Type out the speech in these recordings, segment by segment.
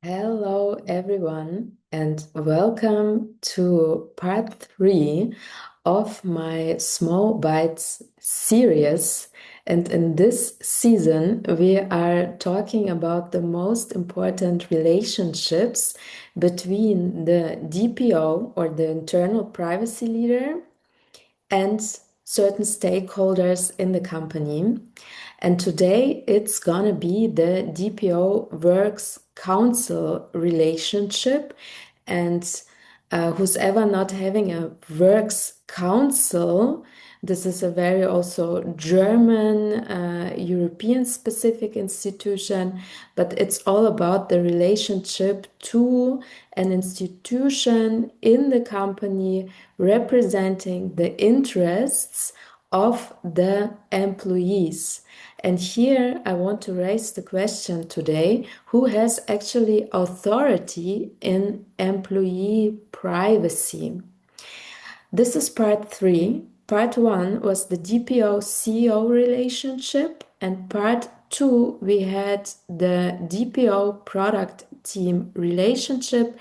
Hello, everyone, and welcome to part three of my Small Bites series. And in this season, we are talking about the most important relationships between the DPO or the internal privacy leader and certain stakeholders in the company. And today it's gonna be the DPO Works Council relationship. And who's ever not having a Works Council, this is a very also German, European specific institution, but it's all about the relationship to an institution in the company representing the interests of the employees. And here I want to raise the question today, who has actually authority in employee privacy? This is part three. Part one was the DPO CEO relationship, and part two, we had the DPO product team relationship.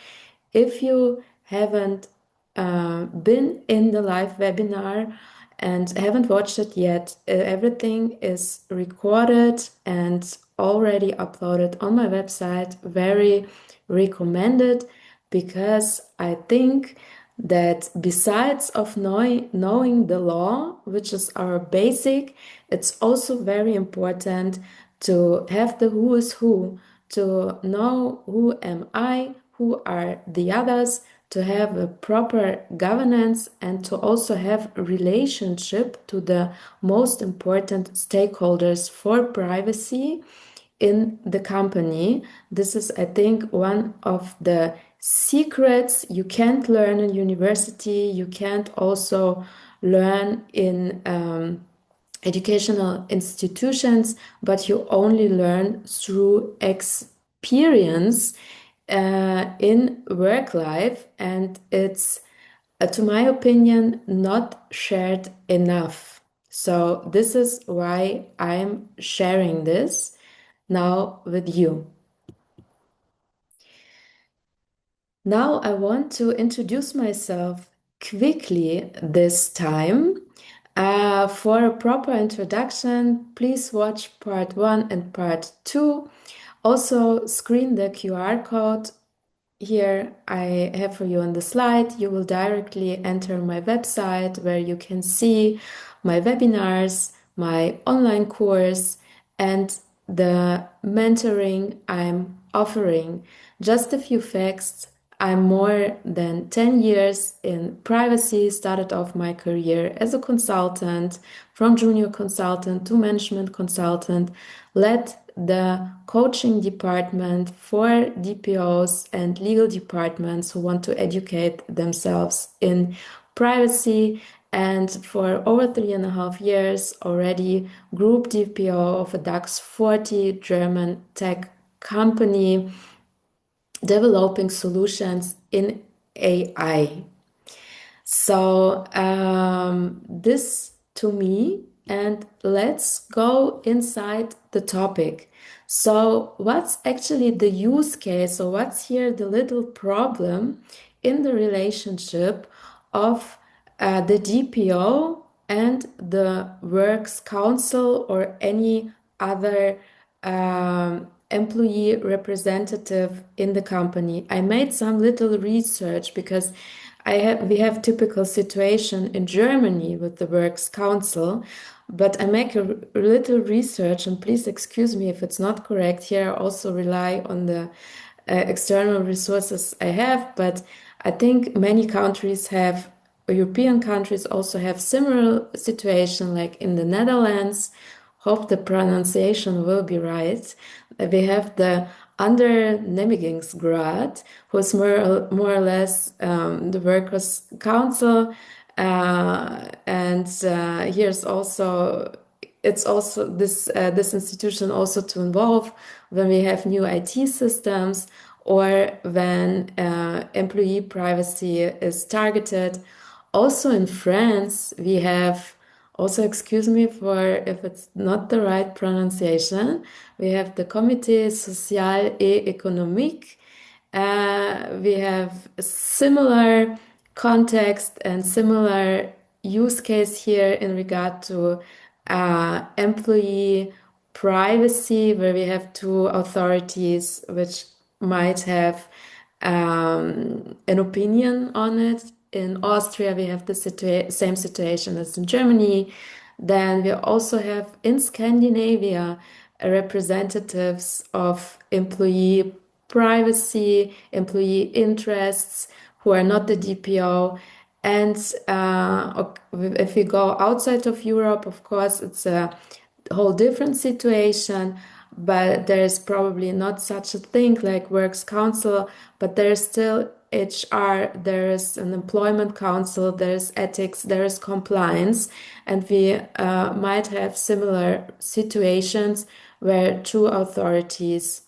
If you haven't been in the live webinar and haven't watched it yet, everything is recorded and already uploaded on my website. Very recommended because I think that besides of knowing the law, which is our basic, it's also very important to have the who is who, to know who am I, who are the others, to have a proper governance and to also have a relationship to the most important stakeholders for privacy in the company. This is, I think, one of the secrets you can't learn in university. You can't also learn in educational institutions, but you only learn through experience in work life, and it's, to my opinion, not shared enough. So this is why I'm sharing this now with you. Now I want to introduce myself quickly this time. For a proper introduction, please watch part one and part two. Also, screen the QR code here I have for you on the slide. You will directly enter my website where you can see my webinars, my online course, and the mentoring I'm offering. Just a few facts. I'm more than 10 years in privacy, started off my career as a consultant, from junior consultant to management consultant, led the coaching department for DPOs and legal departments who want to educate themselves in privacy. And for over 3.5 years already, group DPO of a DAX 40 German tech company developing solutions in AI. So this to me, and let's go inside the topic. So what's actually the use case, or what's here the little problem in the relationship of the DPO and the Works Council or any other employee representative in the company? I made some little research because we have typical situation in Germany with the Works Council, but I make a little research, and please excuse me if it's not correct. Here I also rely on the external resources I have, but I think many countries have, European countries also have similar situation, like in the Netherlands. Hope the pronunciation will be right. We have the Ondernemigingsraad, who is more or less the Workers' Council, and here's also, it's also this institution also to involve when we have new IT systems or when employee privacy is targeted. Also in France, we have, also excuse me for if it's not the right pronunciation, we have the Comité Social et Économique, We have a similar context and similar use case here in regard to employee privacy, where we have two authorities which might have an opinion on it. In Austria, we have the same situation as in Germany. Then we also have in Scandinavia representatives of employee privacy, employee interests who are not the DPO. And if we go outside of Europe, of course, it's a whole different situation, but there's probably not such a thing like Works Council, but there's still HR, there is an employment council, there's ethics, there is compliance, and we might have similar situations where two authorities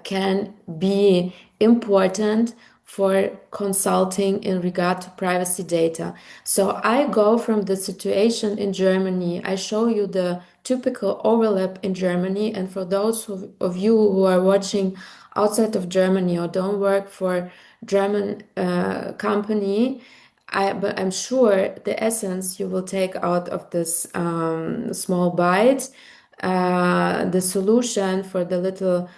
can be important for consulting in regard to privacy data. So I go from the situation in Germany. I show you the typical overlap in Germany. And for those of you who are watching outside of Germany or don't work for German company, but I'm sure the essence you will take out of this small bite, the solution for the little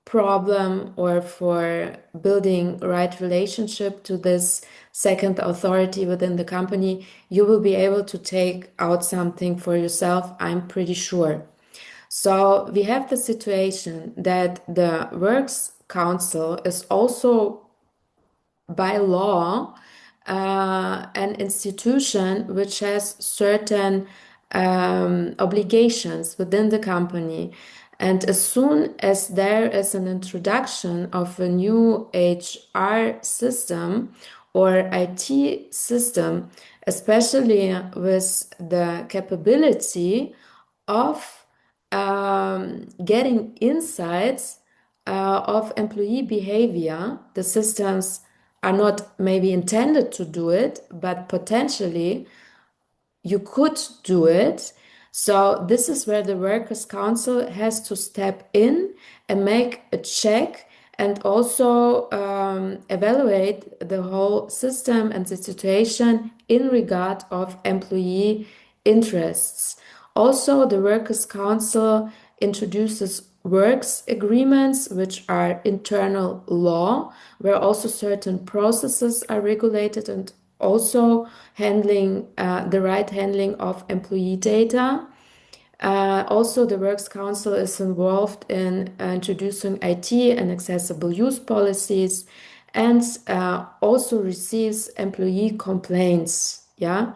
problem or for building right relationship to this second authority within the company, you will be able to take out something for yourself, I'm pretty sure. So we have the situation that the Works Council is also by law an institution which has certain obligations within the company. And as soon as there is an introduction of a new HR system or IT system, especially with the capability of getting insights of employee behavior, the systems are not maybe intended to do it, but potentially you could do it. So this is where the Workers' Council has to step in and make a check and also evaluate the whole system and the situation in regard of employee interests. Also, the Workers' Council introduces works agreements, which are internal law, where also certain processes are regulated and also handling the right handling of employee data. Also, the Works Council is involved in introducing IT and accessible use policies and also receives employee complaints. Yeah.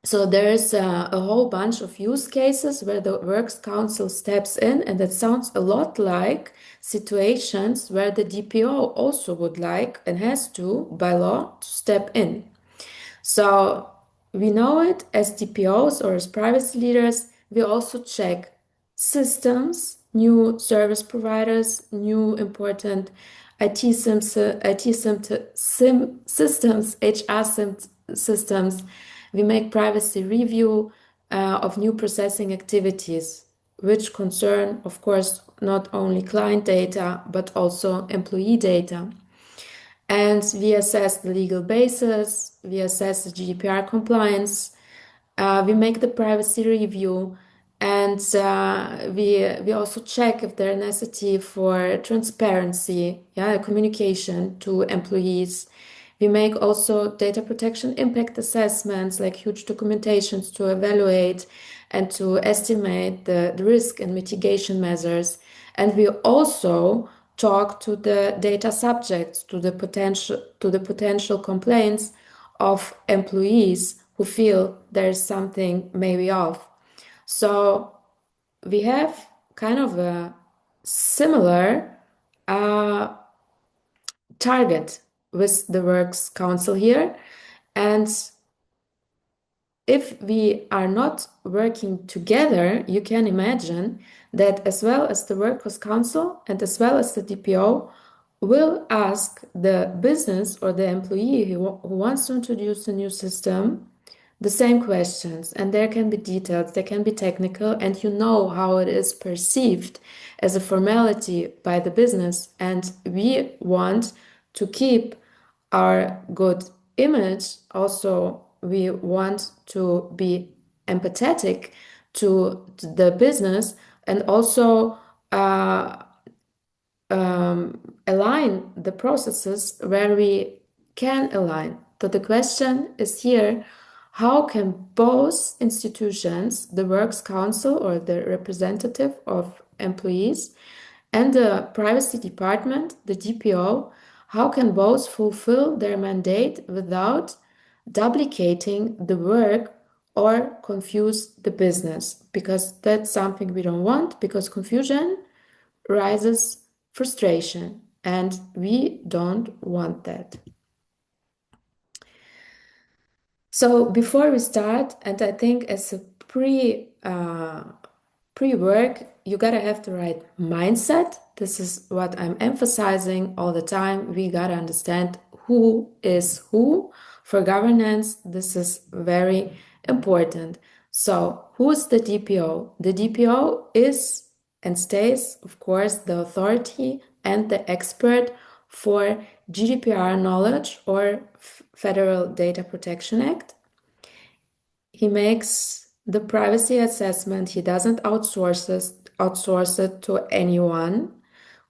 So there's a whole bunch of use cases where the Works Council steps in, and that sounds a lot like situations where the DPO also would like and has to, by law, to step in. So we know it as DPOs or as privacy leaders. We also check systems, new service providers, new important systems, HR systems. We make privacy review of new processing activities, which concern, of course, not only client data, but also employee data. And we assess the legal basis, we assess the GDPR compliance, we make the privacy review, and we also check if there is necessity for transparency, yeah, communication to employees. We make also data protection impact assessments, like huge documentations to evaluate and to estimate the risk and mitigation measures. And we also talk to the data subjects, to the potential complaints of employees who feel there's something maybe off. So we have kind of a similar target with the Works Council here. And if we are not working together, you can imagine that as well as the Workers' Council and as well as the DPO will ask the business or the employee who wants to introduce a new system the same questions, and there can be details, there can be technical, and you know how it is perceived as a formality by the business. And we want to keep our good image. Also, we want to be empathetic to the business, and also uh, align the processes where we can align. So the question is here, how can both institutions, the Works Council or the representative of employees, and the Privacy Department, the DPO, how can both fulfill their mandate without duplicating the work or confuse the business? Because that's something we don't want, because confusion rises frustration, and we don't want that. So before we start, and I think as a pre-work, you gotta have the right mindset. This is what I'm emphasizing all the time. We gotta understand who is who for governance. This is very important. So who's the DPO? The DPO is and stays, of course, the authority and the expert for GDPR knowledge or Federal Data Protection Act. He makes the privacy assessment. He doesn't outsource it to anyone,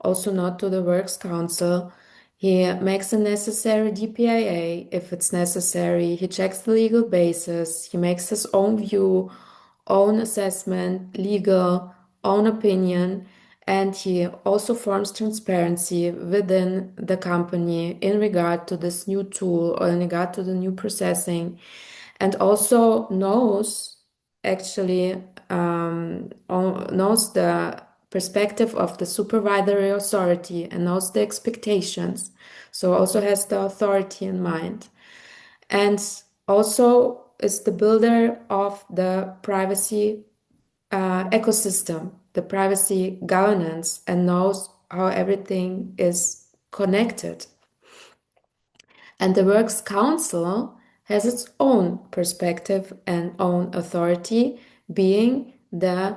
also not to the Works Council. He makes the necessary DPIA if it's necessary. He checks the legal basis. He makes his own view, own assessment, legal, own opinion, and he also forms transparency within the company in regard to this new tool or in regard to the new processing, and also knows actually knows the perspective of the supervisory authority and knows the expectations, so also has the authority in mind, and also is the builder of the privacy ecosystem, the privacy governance, and knows how everything is connected. And the Works Council has its own perspective and own authority, being the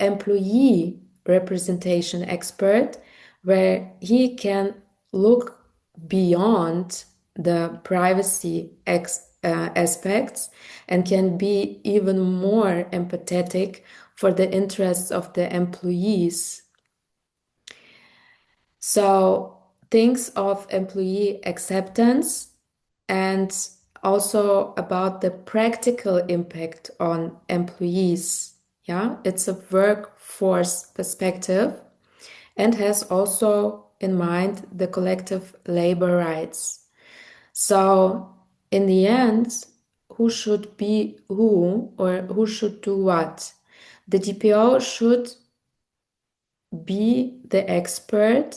employee representation expert, where he can look beyond the privacy aspects and can be even more empathetic for the interests of the employees. So things of employee acceptance and also about the practical impact on employees. Yeah, it's a workforce perspective and has also in mind the collective labor rights. So in the end, who should be who or who should do what? The DPO should be the expert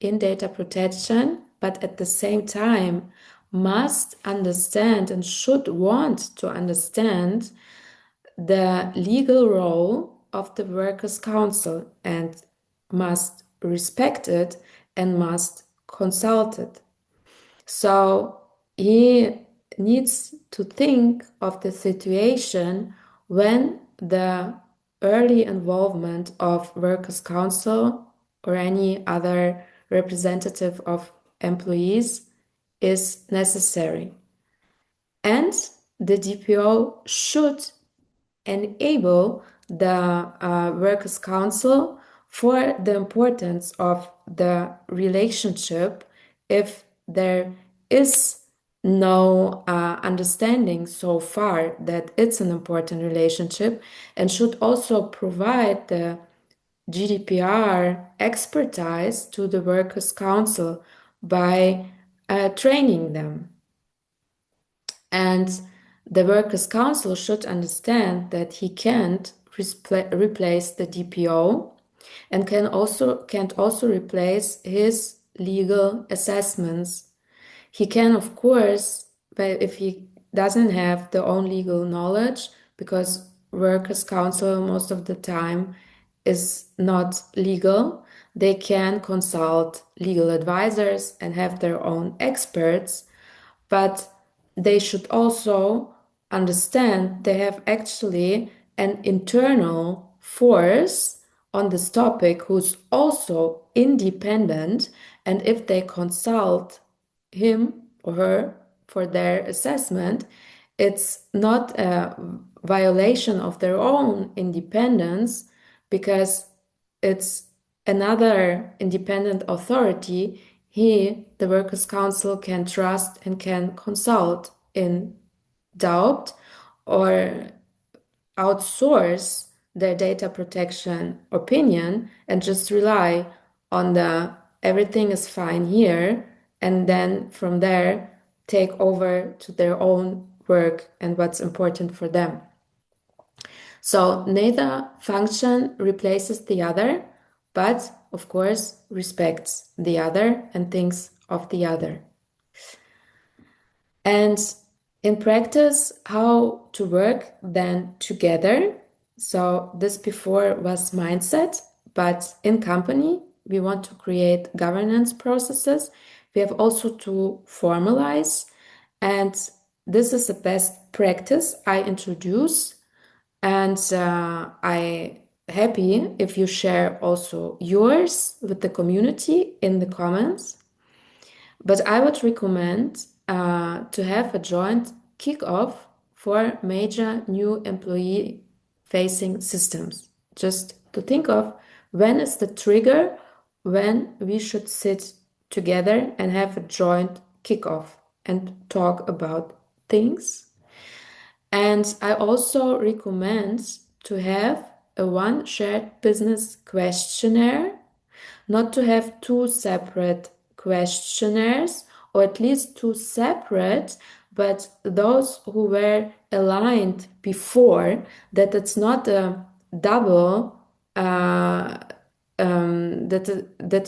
in data protection, but at the same time must understand and should want to understand the legal role of the Workers' Council and must respect it and must consult it. So he needs to think of the situation when the early involvement of Workers' Council or any other representative of employees is necessary. And the DPO should enable the Workers' Council for the importance of the relationship if there is no understanding so far that it's an important relationship, and should also provide the GDPR expertise to the Workers' Council by training them. And the Workers' Council should understand that he can't replace the DPO and can't also replace his legal assessments. He can, of course, but if he doesn't have the own legal knowledge, because Workers' Council most of the time is not legal, they can consult legal advisors and have their own experts, but they should also understand they have actually an internal force on this topic who's also independent, and if they consult him or her for their assessment, it's not a violation of their own independence because it's another independent authority he, the Workers' Council, can trust and can consult in doubt or outsource their data protection opinion and just rely on the everything is fine here, and then from there take over to their own work and what's important for them. So neither function replaces the other, but of course respects the other and thinks of the other. And in practice, how to work then together. So this before was mindset, but in company, we want to create governance processes. We have also to formalize, and this is the best practice I introduce. And I happy if you share also yours with the community in the comments. But I would recommend to have a joint kickoff for major new employee facing systems. Just to think of when is the trigger when we should sit together and have a joint kickoff and talk about things. And I also recommend to have a one shared business questionnaire, not to have two separate questionnaires, or at least two separate, but those who were aligned before, that it's not a double, that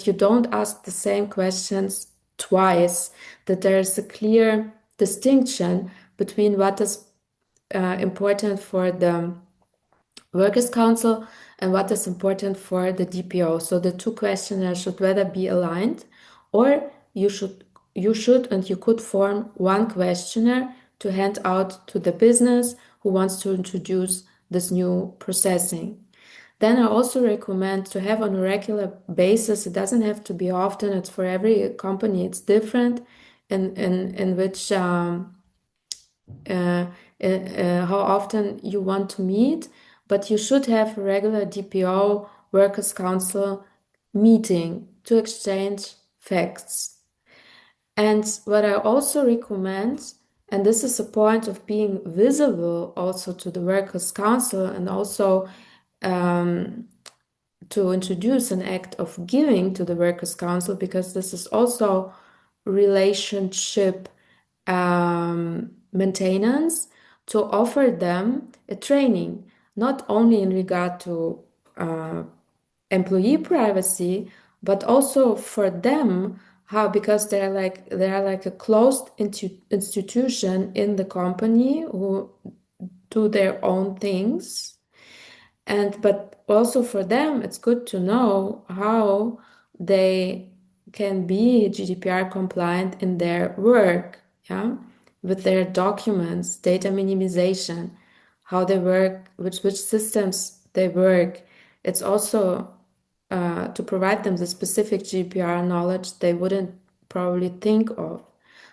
you don't ask the same questions twice, that there is a clear distinction between what is important for the Workers' Council and what is important for the DPO. So the two questionnaires should whether be aligned, or you should and you could form one questionnaire to hand out to the business who wants to introduce this new processing. Then I also recommend to have on a regular basis, it doesn't have to be often, it's for every company, it's different in which how often you want to meet, but you should have a regular DPO Workers' Council meeting to exchange facts. And what I also recommend, and this is a point of being visible also to the Workers' Council, and also to introduce an act of giving to the Workers' Council, because this is also relationship maintenance, to offer them a training, not only in regard to employee privacy, but also for them, how, because they're like a closed institution in the company who do their own things. And but also for them, it's good to know how they can be GDPR compliant in their work, yeah, with their documents, data minimization, how they work, which systems they work. It's also to provide them the specific GDPR knowledge they wouldn't probably think of.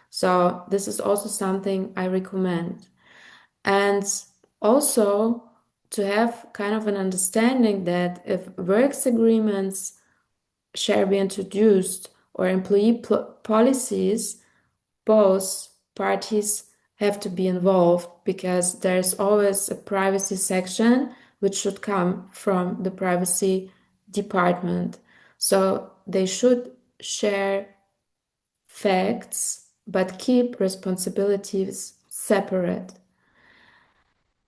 So this is also something I recommend. And also to have kind of an understanding that if works agreements shall be introduced or employee policies, both parties have to be involved, because there's always a privacy section which should come from the privacy department. So they should share facts but keep responsibilities separate.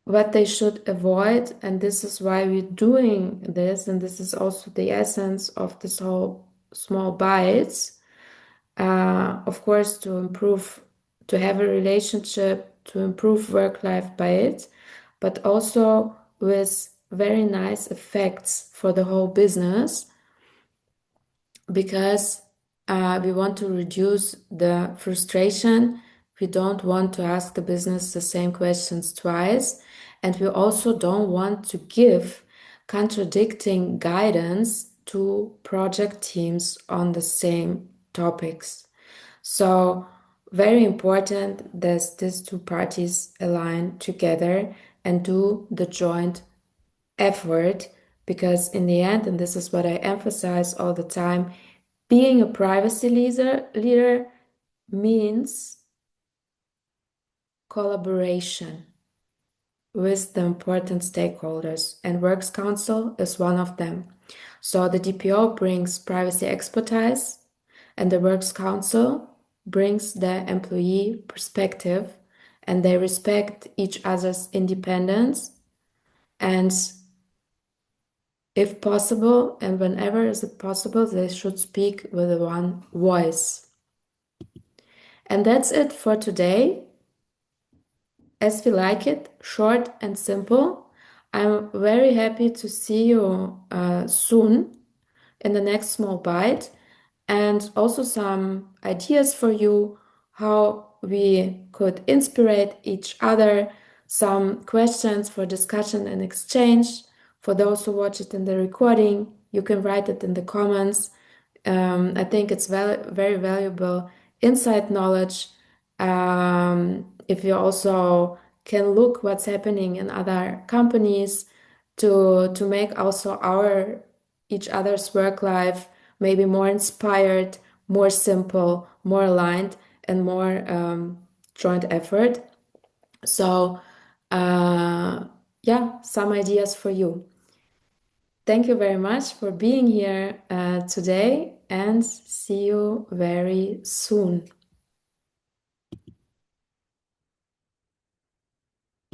What they should avoid, and this is why we're doing this, and this is also the essence of this whole small bites, of course, to improve, to have a relationship, to improve work-life balance, but also with very nice effects for the whole business, because we want to reduce the frustration We don't want to ask the business the same questions twice. And we also don't want to give contradicting guidance to project teams on the same topics. So, very important that these two parties align together and do the joint effort, because in the end, and this is what I emphasize all the time, being a privacy leader means collaboration with the important stakeholders, and Works Council is one of them. So the DPO brings privacy expertise, and the Works Council brings the employee perspective, and they respect each other's independence, and if possible, and whenever is it possible, they should speak with one voice. And that's it for today. As we like it, short and simple. I'm very happy to see you soon in the next small bite, and also some ideas for you how we could inspire each other, some questions for discussion and exchange. For those who watch it in the recording, you can write it in the comments. I think it's very valuable inside knowledge. If you also can look what's happening in other companies to make also our each other's work life maybe more inspired, more simple, more aligned, and more joint effort. So, yeah, some ideas for you. Thank you very much for being here today, and see you very soon.